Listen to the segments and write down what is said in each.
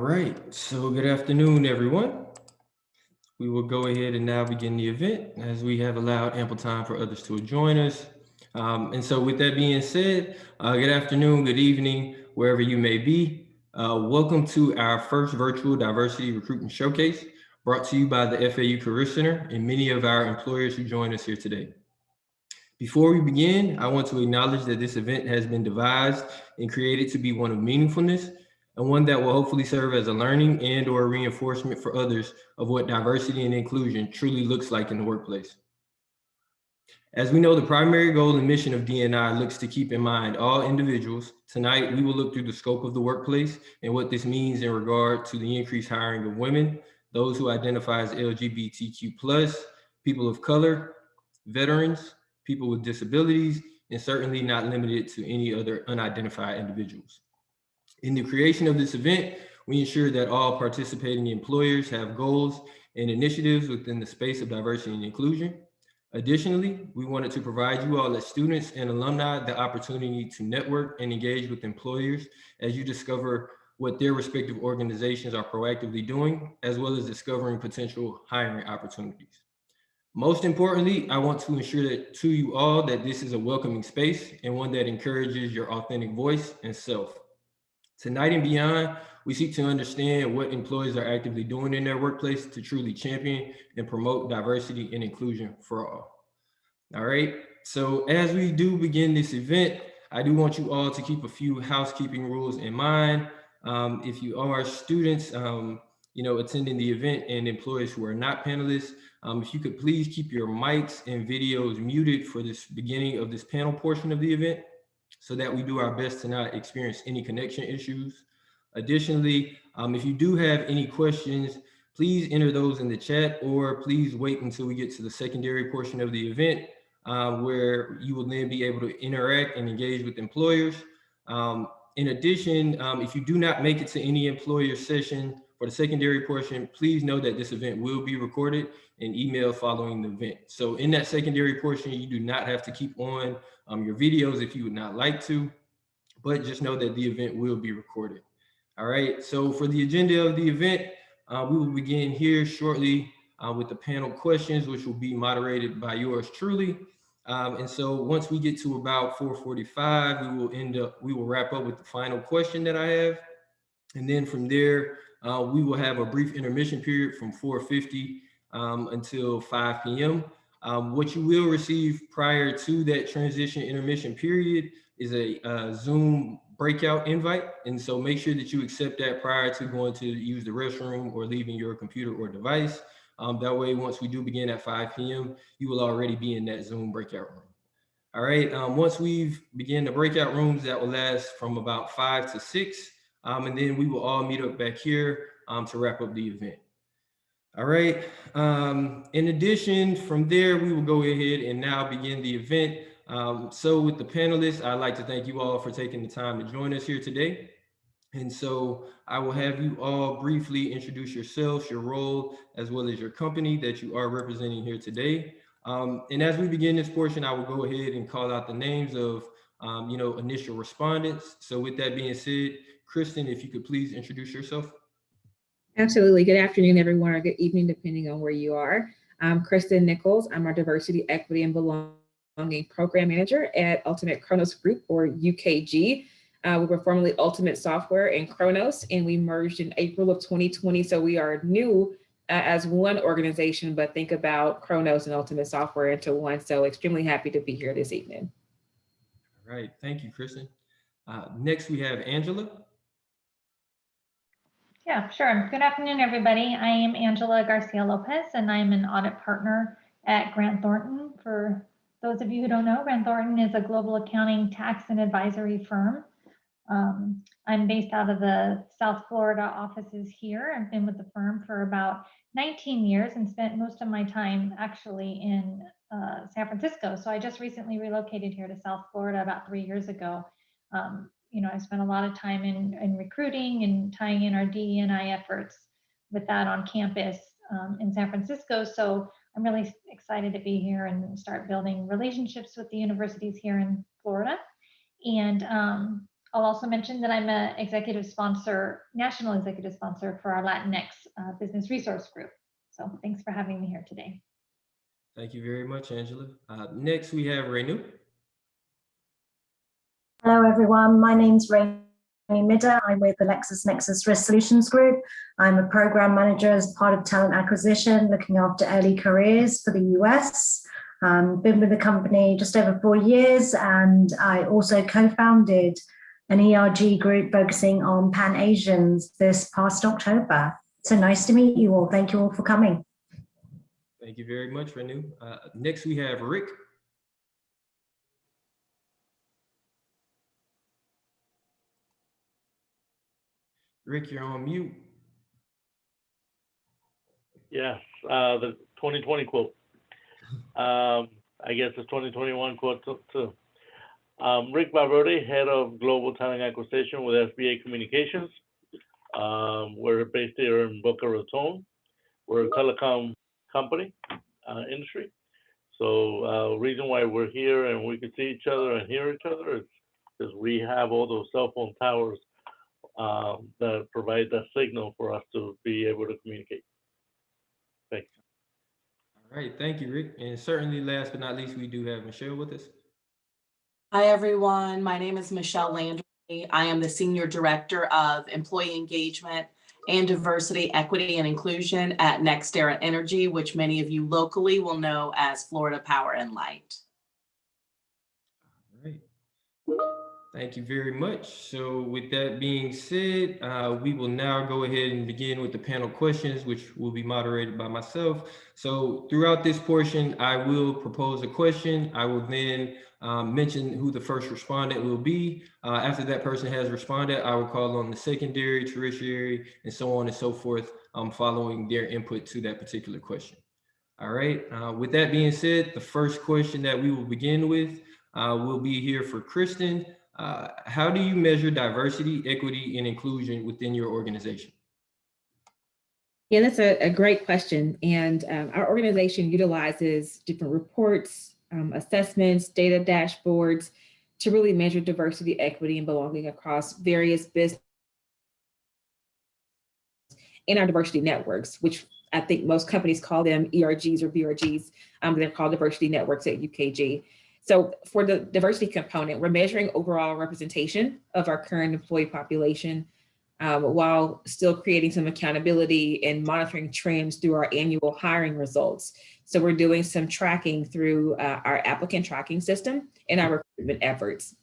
right, so good afternoon, everyone. We will go ahead and now begin the event as we have allowed ample time for others to join us. And so, with that being said, good afternoon, good evening, wherever you may be. Welcome to our first virtual diversity recruitment showcase brought to you by the FAU Career Center and many of our employers who join us here today. Before we begin, I want to acknowledge that this event has been devised and created to be one of meaningfulness and one that will hopefully serve as a learning and or reinforcement for others of what diversity and inclusion truly looks like in the workplace. As we know, the primary goal and mission of DNI looks to keep in mind all individuals. Tonight, we will look through the scope of the workplace and what this means in regard to the increased hiring of women, those who identify as LGBTQ+, people of color, veterans, people with disabilities, and certainly not limited to any other unidentified individuals. In the creation of this event, we ensure that all participating employers have goals and initiatives within the space of diversity and inclusion. Additionally, we wanted to provide you all as students and alumni the opportunity to network and engage with employers as you discover what their respective organizations are proactively doing, as well as discovering potential hiring opportunities. Most importantly, I want to ensure that to you all that this is a welcoming space and one that encourages your authentic voice and self. Tonight and beyond, we seek to understand what employees are actively doing in their workplace to truly champion and promote diversity and inclusion for all. All right. So as we do begin this event, I do want you all to keep a few housekeeping rules in mind. If you are students, attending the event and employees who are not panelists, if you could please keep your mics and videos muted for this beginning of this panel portion of the event so that we do our best to not experience any connection issues. Additionally, if you do have any questions, please enter those in the chat or please wait until we get to the secondary portion of the event where you will then be able to interact and engage with employers. In addition, if you do not make it to any employer session for the secondary portion, please know that this event will be recorded and emailed following the event. So in that secondary portion, you do not have to keep on your videos if you would not like to, but just know that the event will be recorded. All right, so for the agenda of the event, we will begin here shortly with the panel questions, which will be moderated by yours truly. And so once we get to about 4:45, we will wrap up with the final question that I have. And then from there, we will have a brief intermission period from 4:50 until 5 p.m. What you will receive prior to that transition intermission period is a Zoom breakout invite. And so make sure that you accept that prior to going to use the restroom or leaving your computer or device. That way, once we do begin at 5 p.m., you will already be in that Zoom breakout room. All right, once we've begun the breakout rooms, that will last from about 5 to 6. And then we will all meet up back here to wrap up the event. All right. In addition, from there, we will go ahead and now begin the event. So with the panelists, I'd like to thank you all for taking the time to join us here today. And so I will have you all briefly introduce yourselves, your role, as well as your company that you are representing here today. And as we begin this portion, I will go ahead and call out the names of, initial respondents. So with that being said, Kristen, if you could please introduce yourself. Absolutely. Good afternoon, everyone, or good evening, depending on where you are. I'm Kristen Nichols. I'm our Diversity, Equity, and Belonging Program Manager at Ultimate Kronos Group, or UKG. We were formerly Ultimate Software and Kronos, and we merged in April of 2020. So we are new as one organization, but think about Kronos and Ultimate Software into one. So extremely happy to be here this evening. All right. Thank you, Kristen. Next, we have Angela. Yeah, sure. Good afternoon, everybody. I am Angela Garcia Lopez, and I'm an audit partner at Grant Thornton. For those of you who don't know, Grant Thornton is a global accounting, tax, and advisory firm. I'm based out of the South Florida offices here. I've been with the firm for about 19 years and spent most of my time actually in San Francisco. So I just recently relocated here to South Florida about 3 years ago. I spent a lot of time in recruiting and tying in our DE&I efforts with that on campus in San Francisco. So I'm really excited to be here and start building relationships with the universities here in Florida. And I'll also mention that I'm a national executive sponsor for our Latinx business resource group. So thanks for having me here today. Thank you very much, Angela. Next, we have Renu. Hello, everyone. My name's Rainy Midder. I'm with the LexisNexis Risk Solutions Group. I'm a program manager as part of talent acquisition, looking after early careers for the US. Been with the company just over 4 years, and I also co-founded an ERG group focusing on Pan-Asians this past October. So nice to meet you all. Thank you all for coming. Thank you very much, Renu. Next, we have Rick. Rick, you're on mute. Yes, the 2020 quote. I guess it's 2021 quote too. Rick Valverde, Head of Global Talent Acquisition with SBA Communications. We're based here in Boca Raton. We're a telecom company industry. So reason why we're here and we can see each other and hear each other is because we have all those cell phone towers that provide that signal for us to be able to communicate. Thanks. All right, thank you, Rick. And certainly last but not least, we do have Michelle with us. Hi, everyone. My name is Michelle Landry. I am the Senior Director of Employee Engagement and Diversity, Equity, and Inclusion at NextEra Energy, which many of you locally will know as Florida Power and Light. All right. Thank you very much. So with that being said, we will now go ahead and begin with the panel questions, which will be moderated by myself. So throughout this portion, I will propose a question. I will then mention who the first respondent will be. After that person has responded, I will call on the secondary, tertiary, and so on and so forth, following their input to that particular question. All right, with that being said, the first question that we will begin with will be here for Kristen. How do you measure diversity, equity, and inclusion within your organization? Yeah, that's a great question. And our organization utilizes different reports, assessments, data dashboards to really measure diversity, equity, and belonging across various business in our diversity networks, which I think most companies call them ERGs or BRGs. They're called diversity networks at UKG. So for the diversity component, we're measuring overall representation of our current employee population while still creating some accountability and monitoring trends through our annual hiring results. So we're doing some tracking through our applicant tracking system and our recruitment efforts.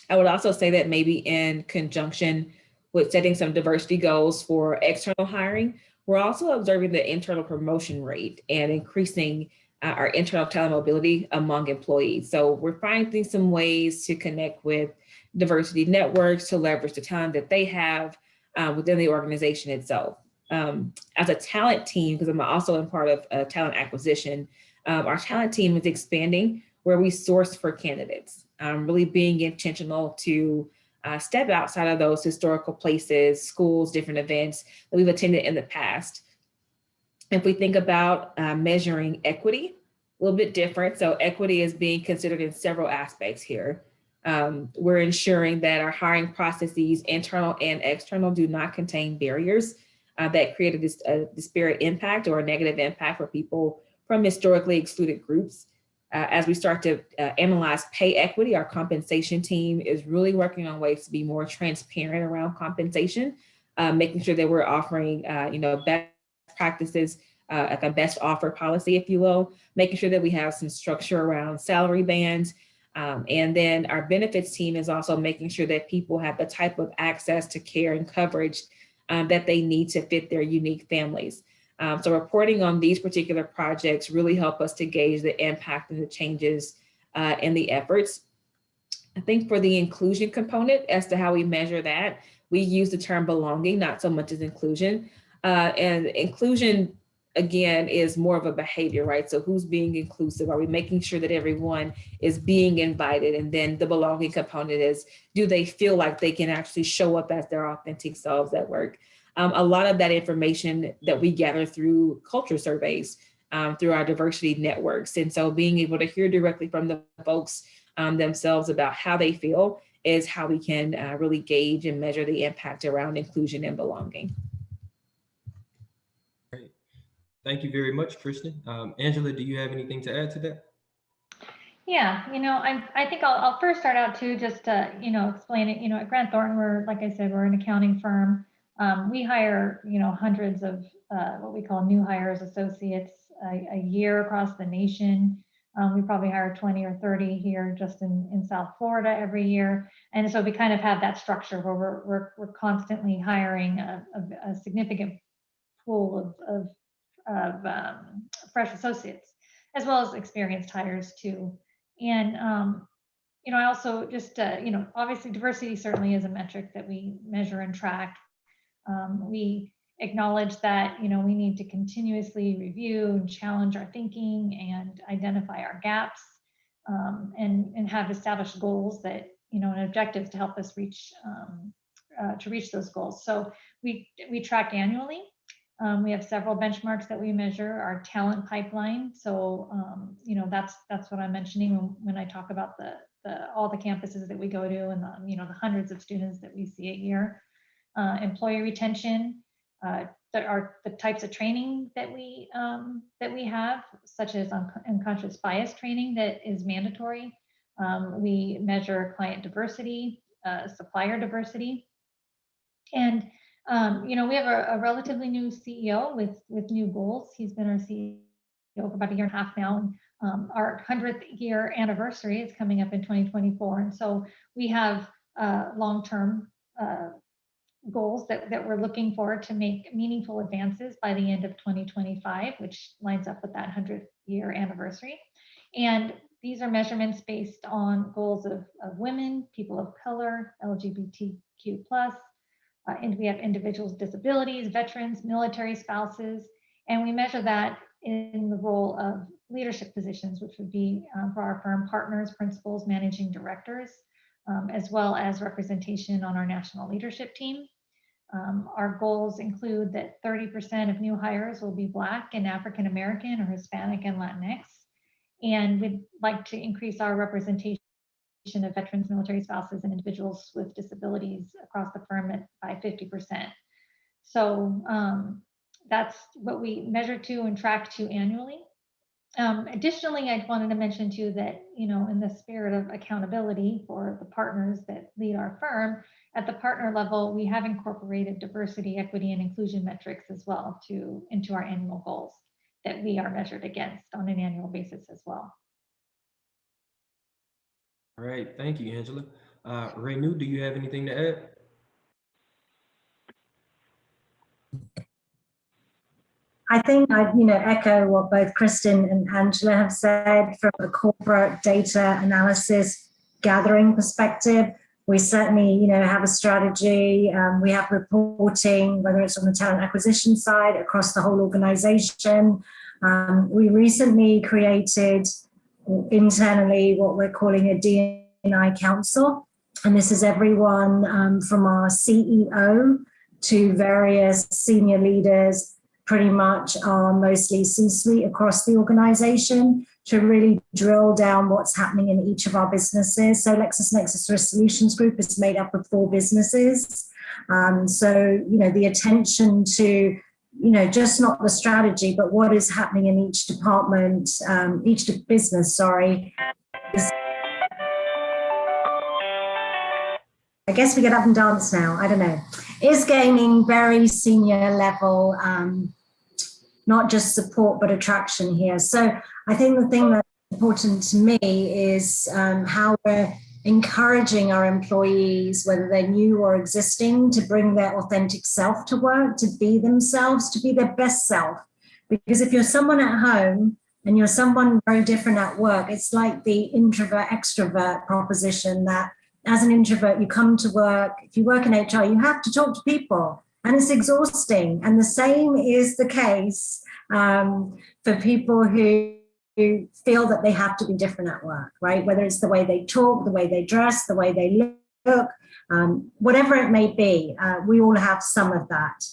I would also say that maybe in conjunction with setting some diversity goals for external hiring, we're also observing the internal promotion rate and increasing our internal talent mobility among employees. So we're finding some ways to connect with diversity networks to leverage the talent that they have within the organization itself. As a talent team, because I'm also in part of talent acquisition, our talent team is expanding where we source for candidates, really being intentional to step outside of those historical places, schools, different events that we've attended in the past. If we think about measuring equity, a little bit different. So equity is being considered in several aspects here. We're ensuring that our hiring processes, internal and external, do not contain barriers that create a disparate impact or a negative impact for people from historically excluded groups. As we start to analyze pay equity, our compensation team is really working on ways to be more transparent around compensation, making sure that we're offering best practices, like a best offer policy, if you will, making sure that we have some structure around salary bands. And then our benefits team is also making sure that people have the type of access to care and coverage that they need to fit their unique families. So reporting on these particular projects really help us to gauge the impact and the changes in the efforts. I think for the inclusion component, as to how we measure that, we use the term belonging, not so much as inclusion. And inclusion, again, is more of a behavior, right? So who's being inclusive? Are we making sure that everyone is being invited? And then the belonging component is, do they feel like they can actually show up as their authentic selves at work? A lot of that information that we gather through culture surveys, through our diversity networks. And so being able to hear directly from the folks themselves about how they feel is how we can really gauge and measure the impact around inclusion and belonging. Great. Thank you very much, Kristen. Angela, do you have anything to add to that? Yeah, I think I'll first start out too, just to, explain it. At Grant Thornton, like I said, we're an accounting firm. We hire, hundreds of what we call new hires, associates a year across the nation. We probably hire 20 or 30 here just in South Florida every year. And so we kind of have that structure where we're constantly hiring a significant pool of fresh associates, as well as experienced hires too. And, I also just, obviously diversity certainly is a metric that we measure and track. We acknowledge that, we need to continuously review and challenge our thinking and identify our gaps, and have established goals that, and objectives to help us reach those goals. So we track annually. We have several benchmarks that we measure, our talent pipeline. So, that's what I'm mentioning when I talk about all the campuses that we go to and the hundreds of students that we see a year. Employee retention, the types of training that we have, such as unconscious bias training that is mandatory. We measure client diversity, supplier diversity, and we have a relatively new CEO with new goals. He's been our CEO for about a year and a half now. And our 100th year anniversary is coming up in 2024. And so we have long-term goals that we're looking for to make meaningful advances by the end of 2025, which lines up with that 100th year anniversary. And these are measurements based on goals of women, people of color, LGBTQ+, and we have individuals with disabilities, veterans, military spouses, and we measure that in the role of leadership positions, which would be for our firm partners, principals, managing directors, as well as representation on our national leadership team. Our goals include that 30% of new hires will be Black and African American or Hispanic and Latinx, and we'd like to increase our representation of veterans, military spouses, and individuals with disabilities across the firm by 50%. So that's what we measure to and track to annually. Additionally, I wanted to mention too that, in the spirit of accountability for the partners that lead our firm, at the partner level, we have incorporated diversity, equity, and inclusion metrics as well into our annual goals that we are measured against on an annual basis as well. All right, thank you, Angela. Renu, do you have anything to add? I think I'd echo what both Kristen and Angela have said. From a corporate data analysis gathering perspective, we certainly have a strategy. We have reporting, whether it's on the talent acquisition side, across the whole organization. We recently created internally what we're calling a D&I council, and this is everyone from our CEO to various senior leaders, pretty much are mostly C-suite across the organization, to really drill down what's happening in each of our businesses. So LexisNexis Risk Solutions Group is made up of 4 businesses. So the attention to just not the strategy, but what is happening in each department, each business, sorry. I guess we get up and dance now, I don't know. Is gaining very senior level, not just support, but attraction here. So I think the thing that's important to me is how we're encouraging our employees, whether they're new or existing, to bring their authentic self to work, to be themselves, to be their best self. Because if you're someone at home and you're someone very different at work, it's like the introvert extrovert proposition, that as an introvert, you come to work, if you work in HR, you have to talk to people, and it's exhausting. And the same is the case for people who feel that they have to be different at work, right? Whether it's the way they talk, the way they dress, the way they look, whatever it may be, we all have some of that.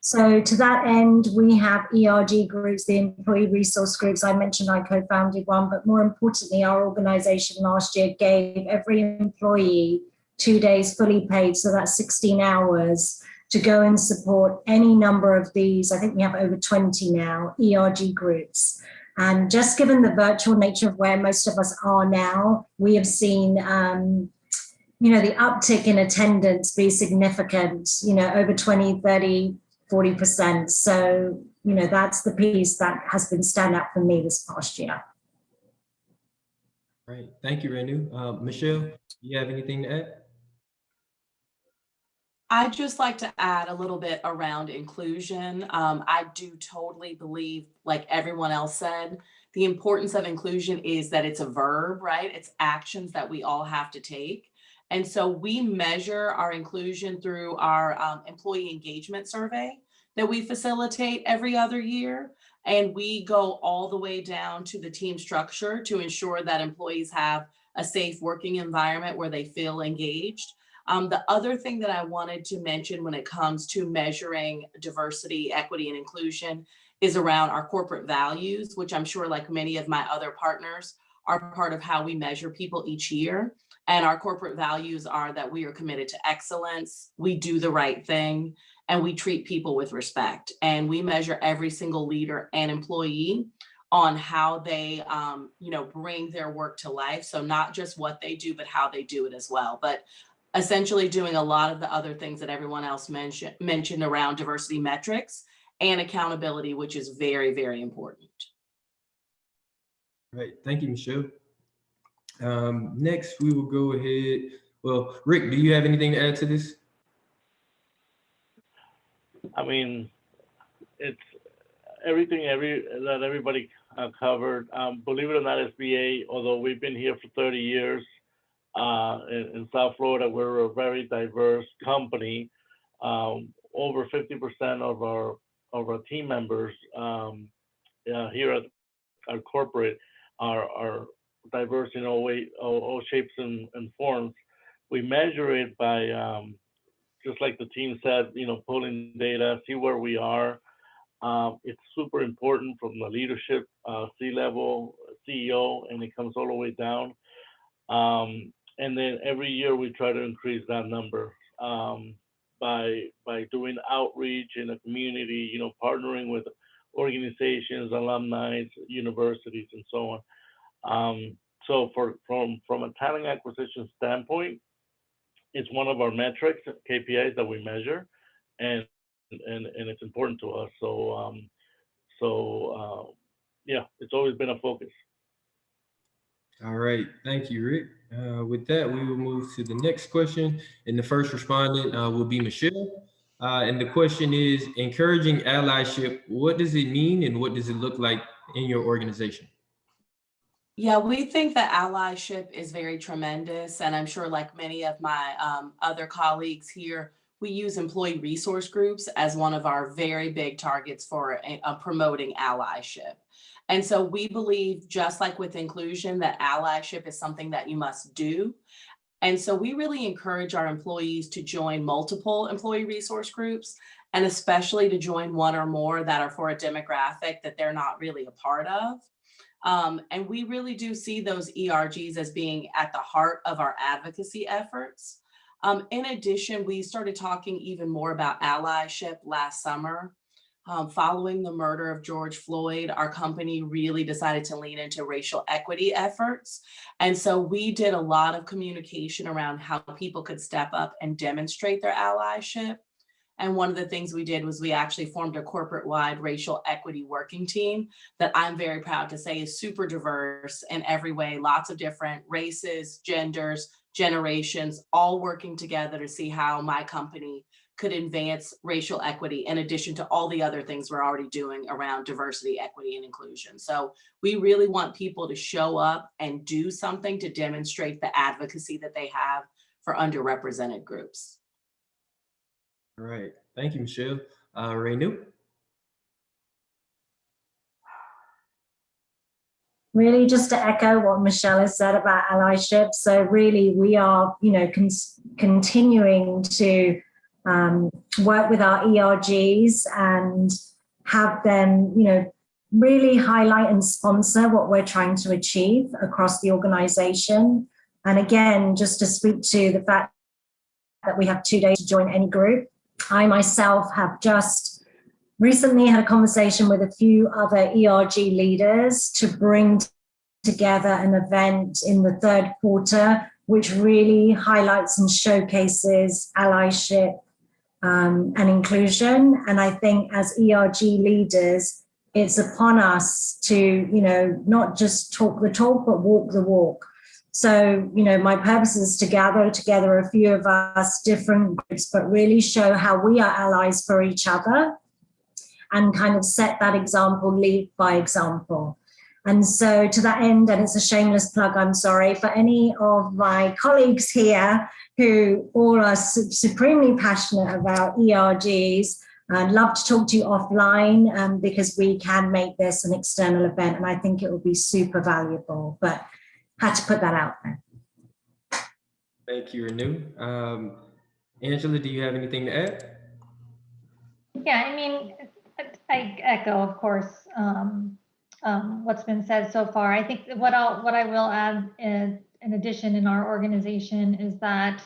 So to that end, we have ERG groups, the employee resource groups. I mentioned I co-founded one, but more importantly, our organization last year gave every employee 2 days fully paid, so that's 16 hours, to go and support any number of these. I think we have over 20 now, ERG groups. And just given the virtual nature of where most of us are now, we have seen the uptick in attendance be significant, over 20, 30, 40%. So, that's the piece that has been stand out for me this past year. Right. Thank you, Renu. Michelle, do you have anything to add? I'd just like to add a little bit around inclusion. I do totally believe, like everyone else said, the importance of inclusion is that it's a verb, right? It's actions that we all have to take. And so we measure our inclusion through our employee engagement survey that we facilitate every other year. And we go all the way down to the team structure to ensure that employees have a safe working environment where they feel engaged. The other thing that I wanted to mention when it comes to measuring diversity, equity, and inclusion is around our corporate values, which I'm sure, like many of my other partners, are part of how we measure people each year. And our corporate values are that we are committed to excellence, we do the right thing, and we treat people with respect. And we measure every single leader and employee on how they bring their work to life. So not just what they do, but how they do it as well. But essentially doing a lot of the other things that everyone else mentioned around diversity metrics and accountability, which is very, very important. Right. Thank you, Michelle. Next, we will go ahead. Well, Rick, do you have anything to add to this? I mean, it's everything that everybody covered. Believe it or not, SBA, although we've been here for 30 years, in South Florida, we're a very diverse company. Over 50% of our team members here at our corporate are diverse in all shapes and forms. We measure it by just like the team said, pulling data, see where we are. It's super important from the leadership, C-level, CEO, and it comes all the way down. And then every year we try to increase that number by doing outreach in the community, partnering with organizations, alumni, universities, and so on. So from a talent acquisition standpoint, it's one of our metrics, KPIs that we measure, and it's important to us. So yeah, it's always been a focus. All right. Thank you, Rick. With that, we will move to the next question. And the first respondent will be Michelle. And the question is, encouraging allyship, what does it mean and what does it look like in your organization? Yeah, we think that allyship is very tremendous. And I'm sure, like many of my other colleagues here, we use employee resource groups as one of our very big targets for promoting allyship. And so we believe, just like with inclusion, that allyship is something that you must do. And so we really encourage our employees to join multiple employee resource groups, and especially to join one or more that are for a demographic that they're not really a part of. And we really do see those ERGs as being at the heart of our advocacy efforts. In addition, we started talking even more about allyship last summer. Following the murder of George Floyd, our company really decided to lean into racial equity efforts. And so we did a lot of communication around how people could step up and demonstrate their allyship. And one of the things we did was we actually formed a corporate-wide racial equity working team that I'm very proud to say is super diverse in every way, lots of different races, genders, generations, all working together to see how my company could advance racial equity in addition to all the other things we're already doing around diversity, equity, and inclusion. So we really want people to show up and do something to demonstrate the advocacy that they have for underrepresented groups. All right. Thank you, Michelle. Renu? Really, just to echo what Michelle has said about allyship. So really, we are, continuing to work with our ERGs and have them, really highlight and sponsor what we're trying to achieve across the organization. And again, just to speak to the fact that we have 2 days to join any group, I myself have just recently had a conversation with a few other ERG leaders to bring together an event in the third quarter, which really highlights and showcases allyship and inclusion. And I think as ERG leaders, it's upon us to, not just talk the talk, but walk the walk. So, my purpose is to gather together a few of us, different groups, but really show how we are allies for each other and kind of set that example, lead by example. And so to that end, and it's a shameless plug, I'm sorry, for any of my colleagues here who all are supremely passionate about ERGs, I'd love to talk to you offline because we can make this an external event and I think it will be super valuable, but had to put that out there. Thank you, Renew. Angela, do you have anything to add? Yeah, I mean, I echo, of course, what's been said so far. I think what I will add in addition in our organization is that,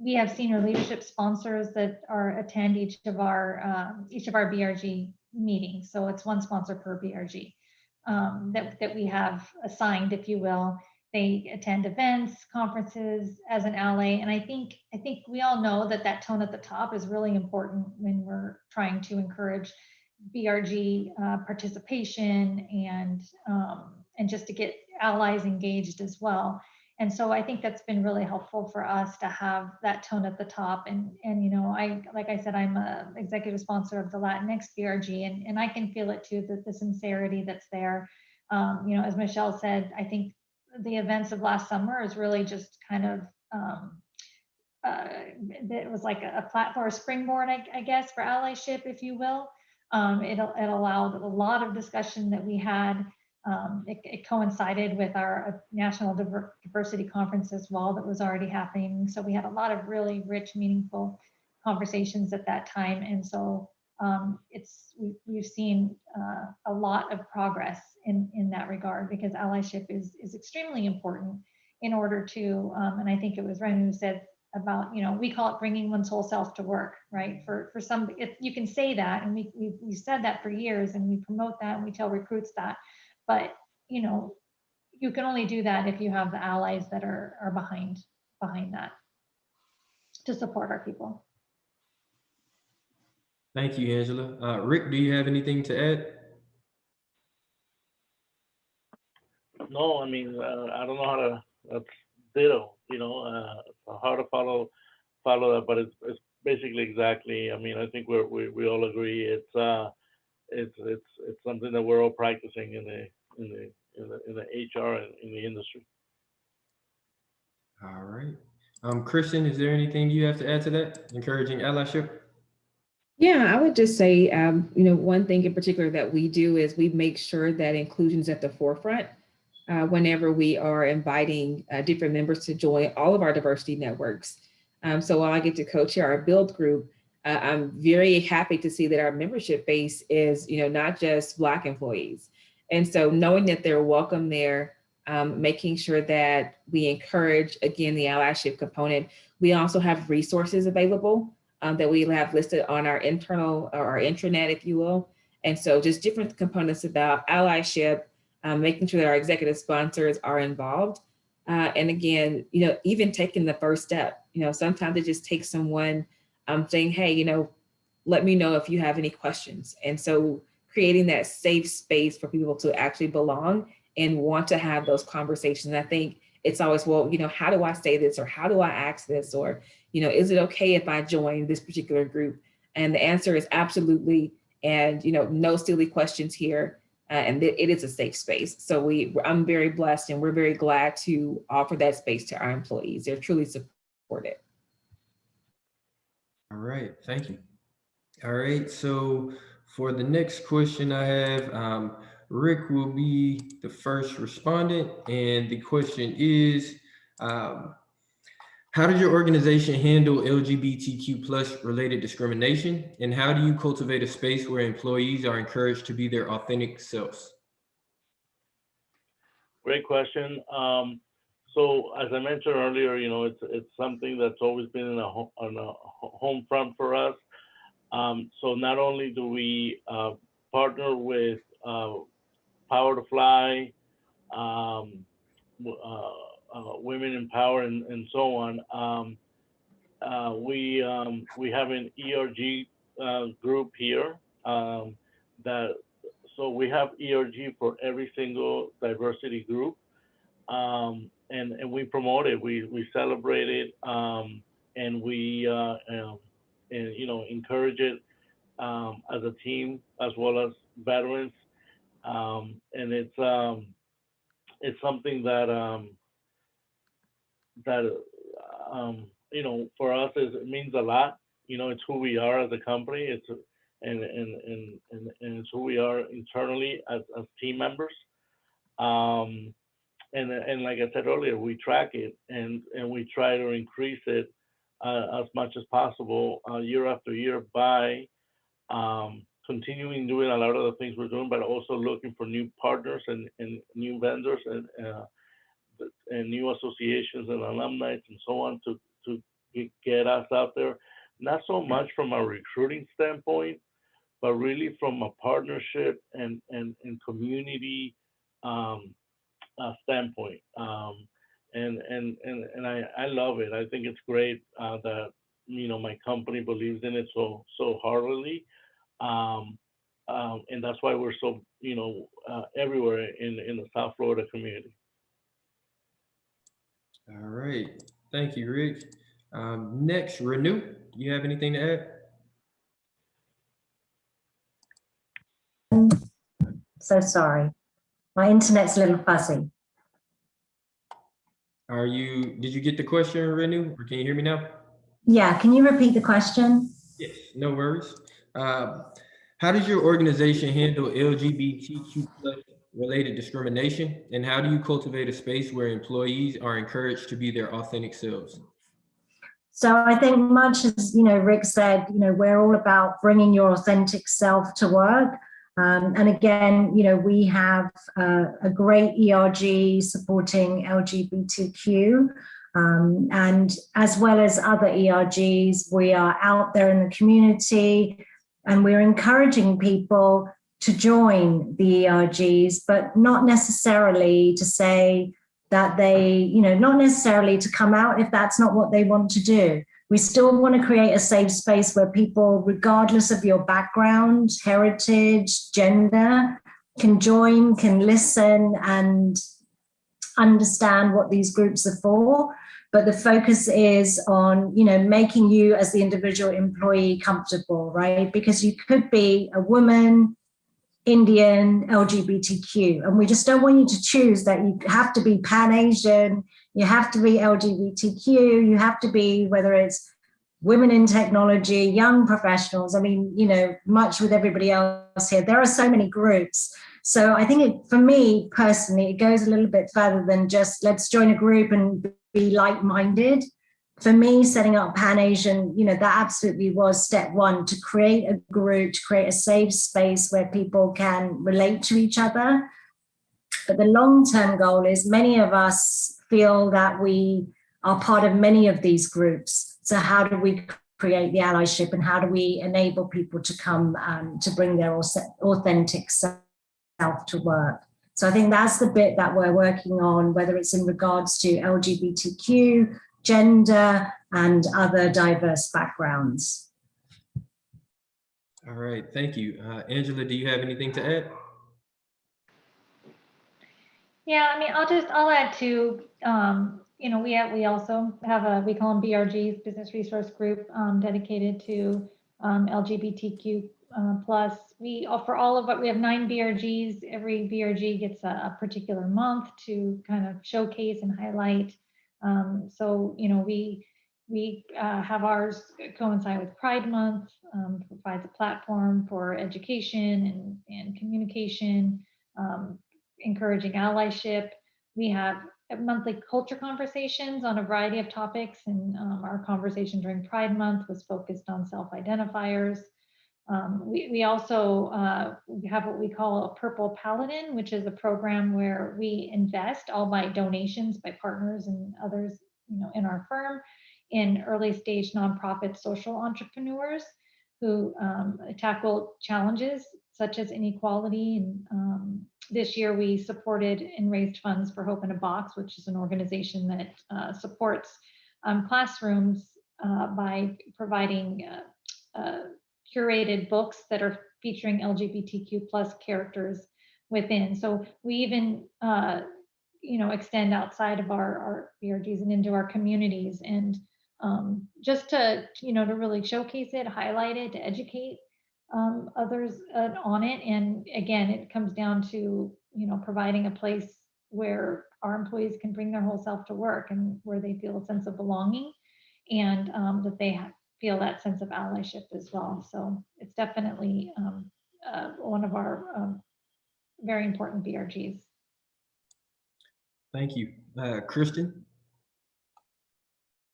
we have senior leadership sponsors that attend each of our BRG meetings. So it's one sponsor per BRG that we have assigned, if you will. They attend events, conferences as an ally. And I think we all know that tone at the top is really important when we're trying to encourage BRG participation and just to get allies engaged as well. And so I think that's been really helpful for us to have that tone at the top. And like I said, I'm a executive sponsor of the Latinx BRG, and I can feel it too, that the sincerity that's there. As Michelle said, I think the events of last summer is really just kind of it was like a platform, a springboard, I guess, for allyship, if you will. It allowed a lot of discussion that we had. It coincided with our national diversity conference as well that was already happening. So we had a lot of really rich, meaningful conversations at that time. And so we've seen a lot of progress in that regard, because allyship is extremely important in order to, and I think it was Ren who said about, we call it bringing one's whole self to work, right? For some, you can say that, and we said that for years, and we promote that, and we tell recruits that, but you can only do that if you have the allies that are behind that to support our people. Thank you, Angela. Rick, do you have anything to add? No, I mean, I don't know how to, that's ditto, it's hard to follow that, but it's basically exactly, I mean, I think we all agree it's something that we're all practicing in the HR and in the industry. All right. Christian, is there anything you have to add to that? Encouraging allyship? Yeah, I would just say, one thing in particular that we do is we make sure that inclusion is at the forefront whenever we are inviting different members to join all of our diversity networks. So while I get to co-chair our build group, I'm very happy to see that our membership base is, not just Black employees. And so knowing that they're welcome there, making sure that we encourage, again, the allyship component. We also have resources available that we have listed on our internal or our intranet, if you will. And so just different components about allyship, making sure that our executive sponsors are involved. And again, even taking the first step, sometimes it just takes someone saying, hey, let me know if you have any questions. And so creating that safe space for people to actually belong and want to have those conversations. I think it's always, well, how do I say this, or how do I ask this, or, is it okay if I join this particular group? And the answer is absolutely. And, no silly questions here. And it is a safe space. So I'm very blessed, and we're very glad to offer that space to our employees. They're truly supported. All right, thank you. All right, so for the next question I have, Rick will be the first respondent, and the question is, How does your organization handle LGBTQ plus related discrimination? And how do you cultivate a space where employees are encouraged to be their authentic selves? Great question. So as I mentioned earlier, it's something that's always been on a home front for us. So not only do we partner with Power to Fly, um, Women in Power, and so on. We have an ERG group here that so we have ERG for every single diversity group, and we promote it, we celebrate it, and we and encourage it as a team as well as veterans, and it's something that for us it means a lot. It's who we are as a company. And it's who we are internally as team members. Um, and like I said earlier, we track it and we try to increase it as much as possible year after year by continuing doing a lot of the things we're doing, but also looking for new partners and new vendors and new associations and alumni and so on to get us out there. Not so much from a recruiting standpoint, but really from a partnership and community um, standpoint. And I love it. I think it's great that my company believes in it so heartily. Um, and that's why we're so everywhere in the South Florida community. All right. Thank you, Rick. Next, Renew. You have anything to add? So sorry. My internet's a little fuzzy. Did you get the question, Renew, or can you hear me now? Yeah, can you repeat the question? Yes, no worries. How does your organization handle LGBTQ plus related discrimination? And how do you cultivate a space where employees are encouraged to be their authentic selves? So I think much as, Rick said, we're all about bringing your authentic self to work. And again, we have a great ERG supporting LGBTQ. And as well as other ERGs, we are out there in the community and we're encouraging people to join the ERGs, but not necessarily to say that they, not necessarily to come out if that's not what they want to do. We still want to create a safe space where people, regardless of your background, heritage, gender, can join, can listen and understand what these groups are for. But the focus is on, making you as the individual employee comfortable, right? Because you could be a woman, Indian, LGBTQ, and we just don't want you to choose that you have to be Pan-Asian, you have to be LGBTQ, you have to be, whether it's women in technology, young professionals. I mean, much with everybody else here, there are so many groups. So I think for me personally, it goes a little bit further than just let's join a group and be like-minded. For me, setting up Pan-Asian, that absolutely was step one, to create a group, to create a safe space where people can relate to each other. But the long-term goal is many of us feel that we are part of many of these groups. So how do we create the allyship and how do we enable people to come to bring their authentic self to work? So I think that's the bit that we're working on, whether it's in regards to LGBTQ, gender, and other diverse backgrounds. All right, thank you. Angela, do you have anything to add? Yeah, I mean, I'll add to, we also have we call them BRGs, Business Resource Group, dedicated to LGBTQ plus. We offer all of it. We have 9 BRGs. Every BRG gets a particular month to kind of showcase and highlight. So, we have ours coincide with Pride Month, provides a platform for education and communication. Encouraging allyship. We have monthly culture conversations on a variety of topics. And our conversation during Pride Month was focused on self-identifiers. We also have what we call a Purple Paladin, which is a program where we invest, all by donations by partners and others, in our firm, in early stage nonprofit social entrepreneurs who tackle challenges such as inequality. And this year we supported and raised funds for Hope in a Box, which is an organization that supports classrooms by providing curated books that are featuring LGBTQ plus characters within. So we even extend outside of our BRGs and into our communities, and just to to really showcase it, highlight it, to educate others on it. And again, it comes down to providing a place where our employees can bring their whole self to work, and where they feel a sense of belonging, and that they feel that sense of allyship as well. So it's definitely one of our very important BRGs. Thank you. Kristen?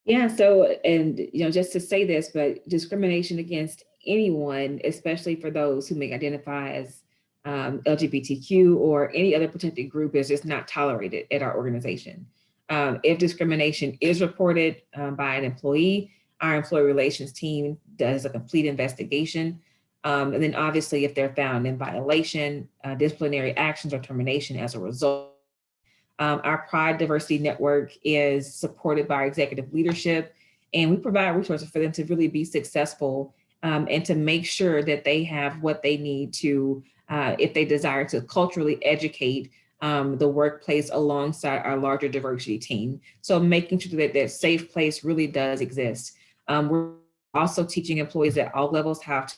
Yeah, so, and just to say this, but discrimination against anyone, especially for those who may identify as LGBTQ or any other protected group, is just not tolerated at our organization. If discrimination is reported by an employee, our employee relations team does a complete investigation. And then obviously, if they're found in violation, disciplinary actions or termination as a result. Our Pride Diversity Network is supported by our executive leadership, and we provide resources for them to really be successful and to make sure that they have what they need to, if they desire to culturally educate the workplace alongside our larger diversity team. So making sure that that safe place really does exist. We're also teaching employees at all levels how to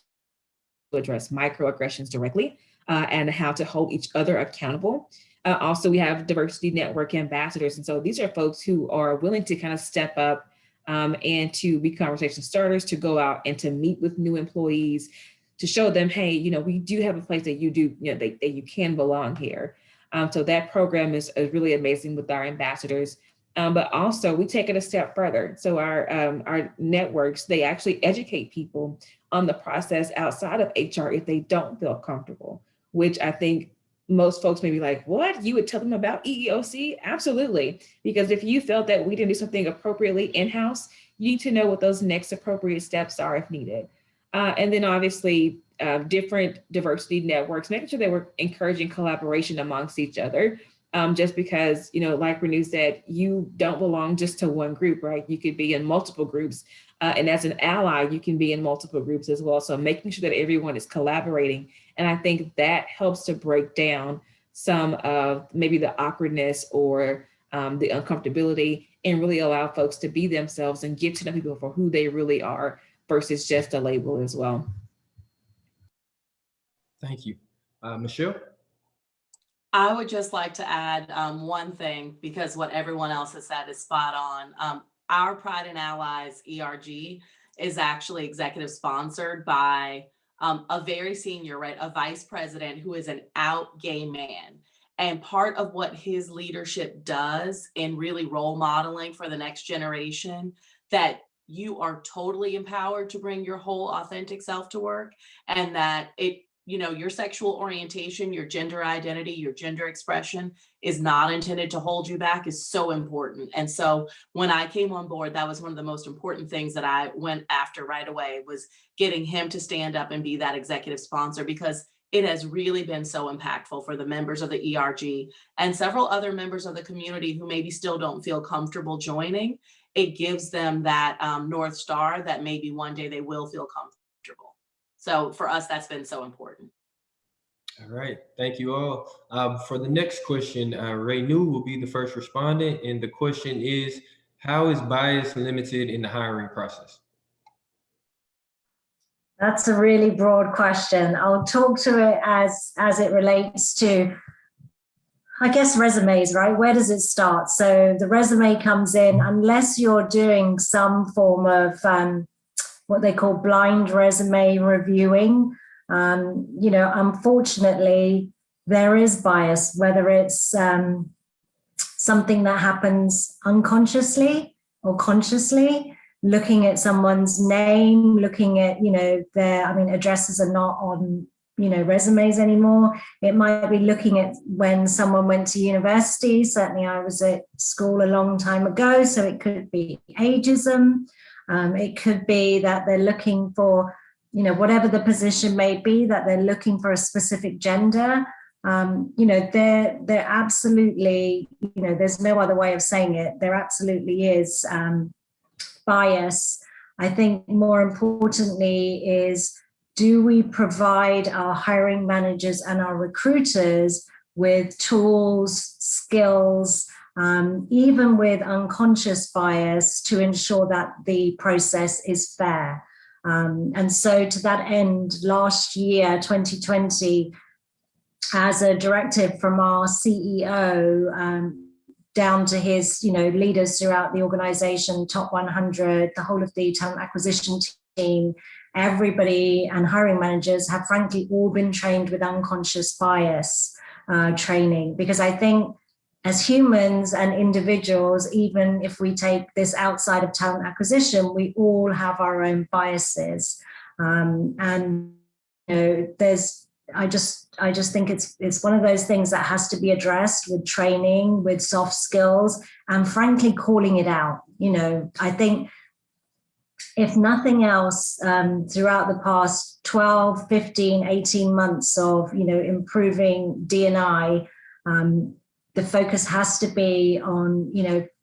address microaggressions directly and how to hold each other accountable. Also, we have diversity network ambassadors. And so these are folks who are willing to kind of step up and to be conversation starters, to go out and to meet with new employees, to show them, hey, we do have a place that you do, that you can belong here. So that program is really amazing with our ambassadors. But also we take it a step further. So our networks, they actually educate people on the process outside of HR if they don't feel comfortable, which I think most folks may be like, what? You would tell them about EEOC? Absolutely. Because if you felt that we didn't do something appropriately in-house, you need to know what those next appropriate steps are if needed. And then obviously different diversity networks, making sure that we're encouraging collaboration amongst each other. Just because, like Renew said, you don't belong just to one group, right? You could be in multiple groups. And as an ally, you can be in multiple groups as well. So making sure that everyone is collaborating. And I think that helps to break down some of maybe the awkwardness or the uncomfortability, and really allow folks to be themselves and get to know people for who they really are versus just a label as well. Thank you. Michelle? I would just like to add one thing, because what everyone else has said is spot on. Our Pride and Allies ERG is actually executive sponsored by a very senior, right, a vice president who is an out gay man. And part of what his leadership does in really role modeling for the next generation, that you are totally empowered to bring your whole authentic self to work, and that your sexual orientation, your gender identity, your gender expression is not intended to hold you back, is so important. And so when I came on board, that was one of the most important things that I went after right away, was getting him to stand up and be that executive sponsor, because it has really been so impactful for the members of the ERG and several other members of the community who maybe still don't feel comfortable joining. It gives them that North Star that maybe one day they will feel comfortable. So for us, that's been so important. All right, thank you all. For the next question, Ray New will be the first respondent. And the question is, how is bias limited in the hiring process? That's a really broad question. I'll talk to it as it relates to, I guess, resumes, right? Where does it start? So the resume comes in, unless you're doing some form of what they call blind resume reviewing. Unfortunately, there is bias, whether it's something that happens unconsciously or consciously, looking at someone's name, looking at, addresses are not on, resumes anymore. It might be looking at when someone went to university. Certainly I was at school a long time ago, so it could be ageism. It could be that they're looking for, whatever the position may be, that they're looking for a specific gender. There absolutely, there's no other way of saying it. There absolutely is bias. I think more importantly is, do we provide our hiring managers and our recruiters with tools, skills, even with unconscious bias, to ensure that the process is fair? And so to that end, last year, 2020, as a directive from our CEO, down to his, leaders throughout the organization, top 100, the whole of the talent acquisition team, everybody and hiring managers have frankly all been trained with unconscious bias training, because I think as humans and individuals, even if we take this outside of talent acquisition, we all have our own biases. I just think it's one of those things that has to be addressed with training, with soft skills, and frankly calling it out. I think if nothing else, throughout the past 12, 15, 18 months of, improving D&I, the focus has to be on,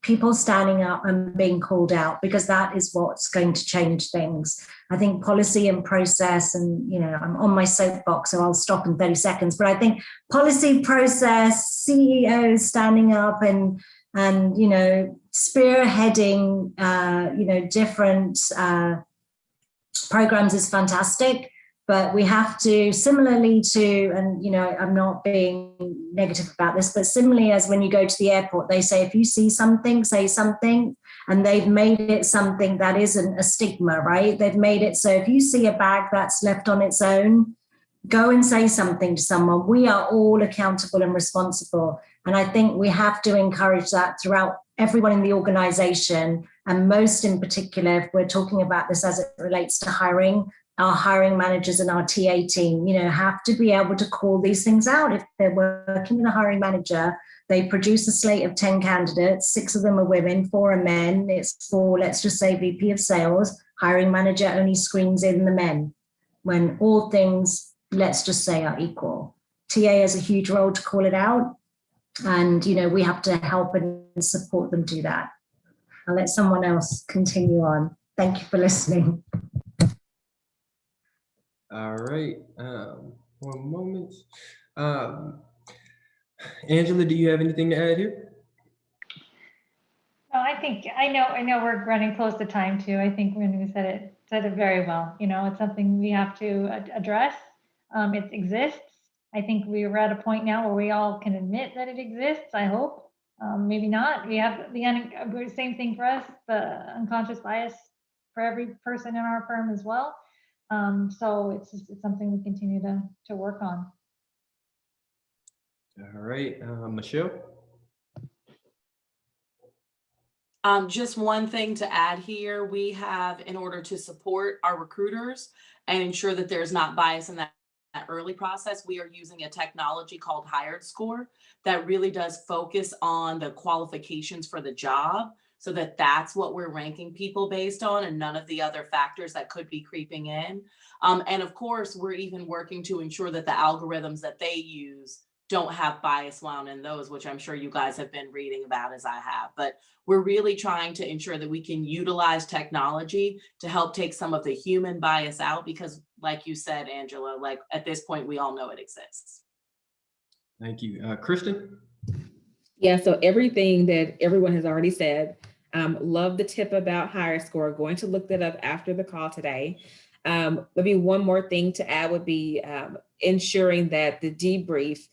people standing up and being called out, because that is what's going to change things. I think policy and process, and, I'm on my soapbox, so I'll stop in 30 seconds, but I think policy, process, CEOs standing up and spearheading, different programs is fantastic. But we have to, similarly to, and I'm not being negative about this, but similarly as when you go to the airport, they say, if you see something, say something, and they've made it something that isn't a stigma, right? They've made it so if you see a bag that's left on its own, go and say something to someone. We are all accountable and responsible. And I think we have to encourage that throughout everyone in the organization, and most in particular, if we're talking about this as it relates to hiring, our hiring managers and our TA team, have to be able to call these things out. If they're working with a hiring manager, they produce a slate of 10 candidates, 6 of them are women, 4 are men. It's for, let's just say, VP of sales. Hiring manager only screens in the men, when all things, let's just say, are equal. TA has a huge role to call it out. And, we have to help and support them do that. I'll let someone else continue on. Thank you for listening. All right, one moment. Angela, do you have anything to add here? No, I know we're running close to time too. I think Wendy said it very well. It's something we have to address. It exists. I think we're at a point now where we all can admit that it exists. I hope. Maybe not. We have the same thing for us, the unconscious bias for every person in our firm as well. So it's something we continue to work on. All right, Michelle. Just one thing to add here, we have, in order to support our recruiters and ensure that there's not bias in that early process, we are using a technology called Hired Score that really does focus on the qualifications for the job, so that that's what we're ranking people based on, and none of the other factors that could be creeping in. And of course, we're even working to ensure that the algorithms that they use don't have bias wound in those, which I'm sure you guys have been reading about as I have. But we're really trying to ensure that we can utilize technology to help take some of the human bias out, because like you said, Angela, like at this point, we all know it exists. Thank you. Kristen? Yeah, so everything that everyone has already said. Love the tip about Hired Score. Going to look that up after the call today. Maybe one more thing to add would be ensuring that the debrief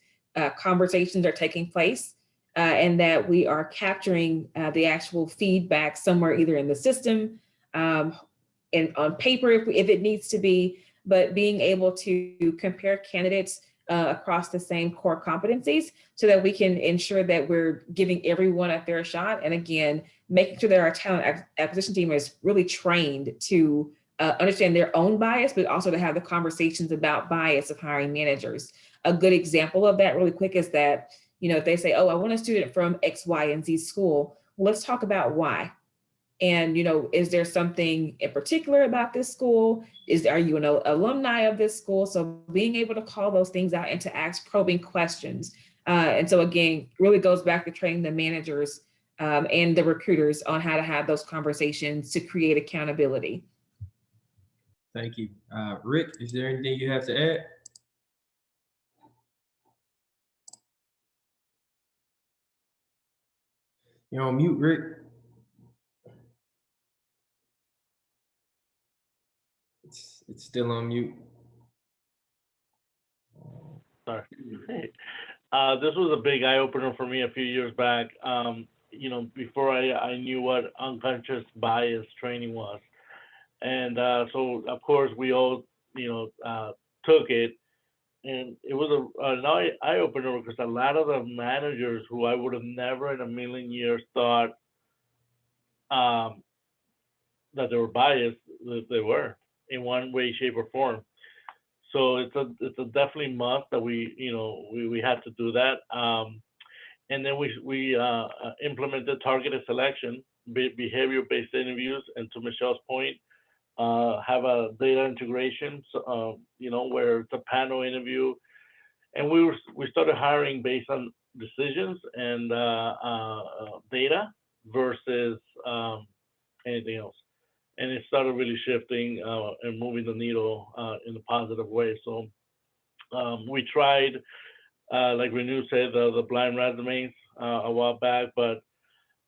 conversations are taking place, and that we are capturing the actual feedback somewhere, either in the system and on paper if it needs to be, but being able to compare candidates across the same core competencies so that we can ensure that we're giving everyone a fair shot. And again, making sure that our talent acquisition team is really trained to understand their own bias, but also to have the conversations about bias of hiring managers. A good example of that really quick is that, if they say, oh, I want a student from X, Y, and Z school, well, let's talk about why. And, is there something in particular about this school? Are you an alumni of this school? So being able to call those things out and to ask probing questions. And so again, really goes back to training the managers and the recruiters on how to have those conversations to create accountability. Thank you. Rick, is there anything you have to add? You're on mute, Rick. It's still on mute. Sorry. This was a big eye opener for me a few years back. Before I knew what unconscious bias training was, and so of course we all took it, and it was an eye opener because a lot of the managers who I would have never in a million years thought that they were biased, that they were in one way, shape, or form. So it's a definitely must that we had to do that. And then we implemented targeted selection, behavior-based interviews, and to Michelle's point, have a data integration, so, where it's a panel interview, and we started hiring based on decisions and data versus anything else. And it started really shifting and moving the needle in a positive way. So we tried, like Renew said, the blind resumes a while back, but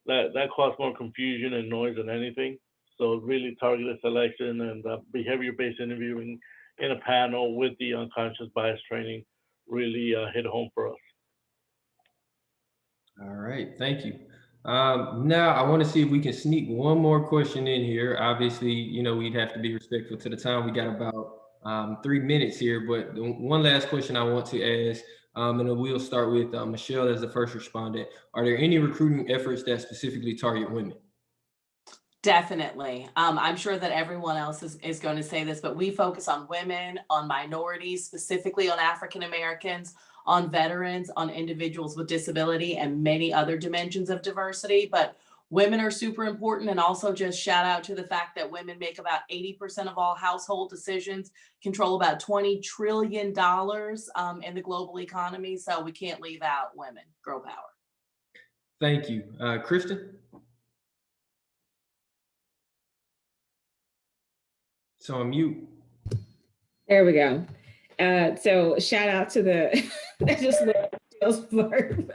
that caused more confusion and noise than anything. So really targeted selection and behavior-based interviewing in a panel with the unconscious bias training really hit home for us. All right, thank you. Now I want to see if we can sneak one more question in here. Obviously, we'd have to be respectful to the time. We got about 3 minutes here, but one last question I want to ask, and then we'll start with Michelle as the first respondent. Are there any recruiting efforts that specifically target women? Definitely. I'm sure that everyone else is going to say this, but we focus on women, on minorities, specifically on African Americans, on veterans, on individuals with disability, and many other dimensions of diversity. But women are super important. And also just shout out to the fact that women make about 80% of all household decisions, control about $20 trillion in the global economy. So we can't leave out women. Girl power. Thank you. Kristen? So on mute. There we go. So shout out to the, I just love Michelle's blurb.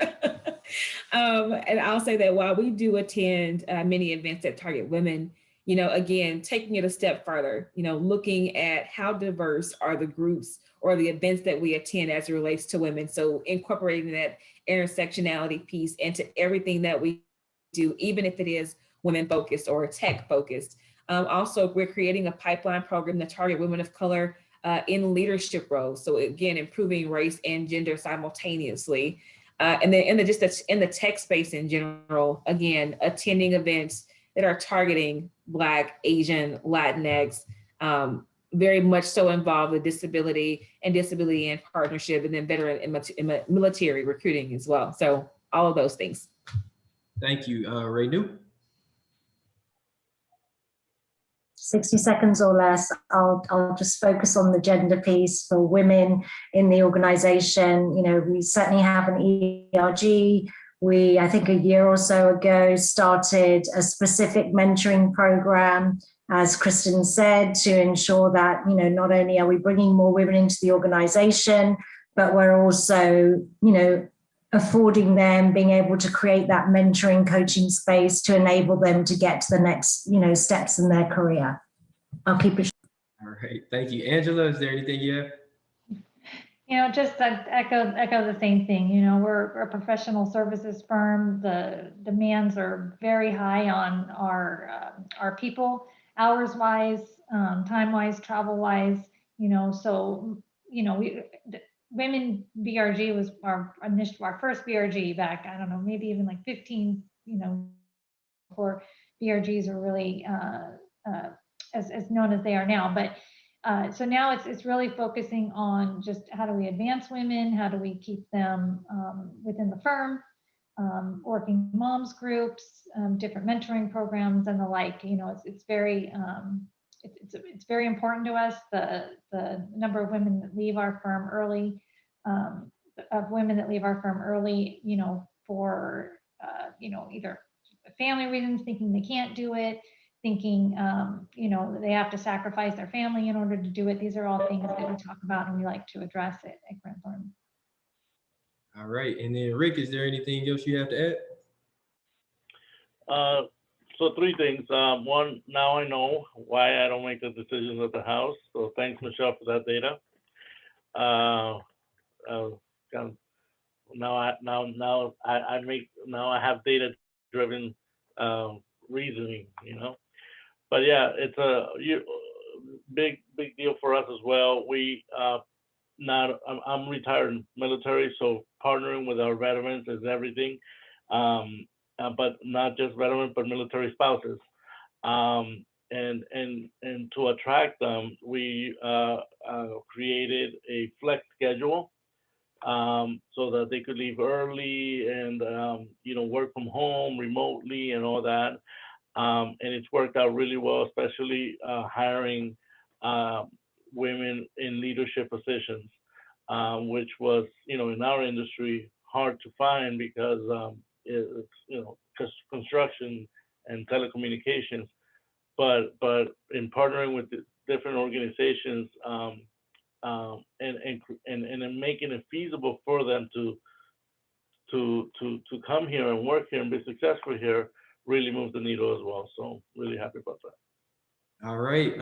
And I'll say that while we do attend many events that target women, again, taking it a step further, looking at how diverse are the groups or the events that we attend as it relates to women. So incorporating that intersectionality piece into everything that we do, even if it is women focused or tech focused. Also, we're creating a pipeline program to target women of color in leadership roles. So again, improving race and gender simultaneously. And then in the tech space in general, again, attending events that are targeting Black, Asian, Latinx, very much so involved with disability and partnership, and then veteran and military recruiting as well. So all of those things. Thank you. Renew? 60 seconds or less. I'll just focus on the gender piece for women in the organization. We certainly have an ERG. We, I think a year or so ago, started a specific mentoring program, as Kristen said, to ensure that, not only are we bringing more women into the organization, but we're also, affording them being able to create that mentoring coaching space to enable them to get to the next, steps in their career. I'll keep it short. All right, thank you. Angela, is there anything you have? Just to echo the same thing. We're a professional services firm. The demands are very high on our people, hours wise, time wise, travel wise. So women BRG was our first BRG back, I don't know, maybe even like 15, before BRGs are really as known as they are now. But so now it's really focusing on just how do we advance women, how do we keep them within the firm, working moms groups, different mentoring programs and the like. It's very it's very important to us. The number of women that leave our firm early, for either family reasons, thinking they can't do it, thinking they have to sacrifice their family in order to do it. These are all things that we talk about and we like to address it at Grant Thornton. All right, and then Rick, is there anything else you have to add? So three things. One, now I know why I don't make the decisions at the house. So thanks, Michelle, for that data. Now I have data-driven reasoning. But yeah, it's a big deal for us as well. I'm retired military, so partnering with our veterans is everything. But not just veterans, but military spouses. And to attract them, we created a flex schedule so that they could leave early and work from home remotely and all that. And it's worked out really well, especially hiring women in leadership positions, which was, in our industry, hard to find because it's construction and telecommunications. But in partnering with the different organizations and making it feasible for them to come here and work here and be successful here, really moved the needle as well. So really happy about that. All right.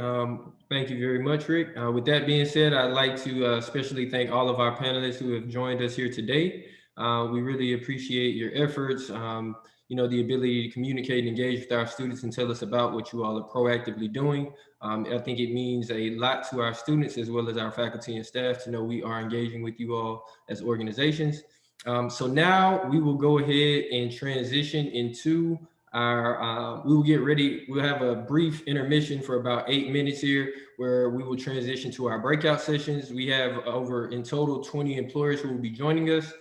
Thank you very much, Rick. With that being said, I'd like to especially thank all of our panelists who have joined us here today. We really appreciate your efforts, the ability to communicate and engage with our students and tell us about what you all are proactively doing. I think it means a lot to our students as well as our faculty and staff to know we are engaging with you all as organizations. So now we will go ahead and transition into we will get ready. We'll have a brief intermission for about 8 minutes here where we will transition to our breakout sessions. We have over in total 20 employers who will be joining us.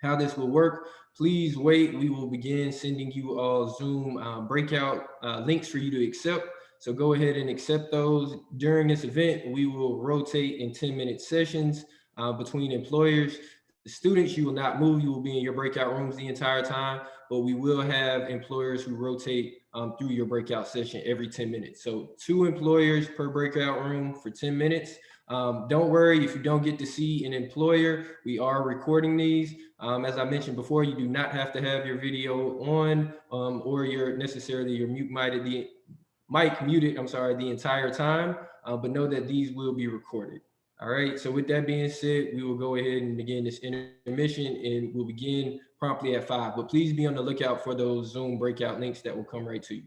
How this will work, please wait. We will begin sending you all Zoom breakout links for you to accept. So go ahead and accept those. During this event, we will rotate in 10-minute sessions between employers. The students, you will not move. You will be in your breakout rooms the entire time, but we will have employers who rotate through your breakout session every 10 minutes. So 2 employers per breakout room for 10 minutes. Don't worry if you don't get to see an employer. We are recording these. As I mentioned before, you do not have to have your video on or your mic muted, the entire time, but know that these will be recorded. All right, so with that being said, we will go ahead and begin this intermission and we'll begin promptly at 5, but please be on the lookout for those Zoom breakout links that will come right to you.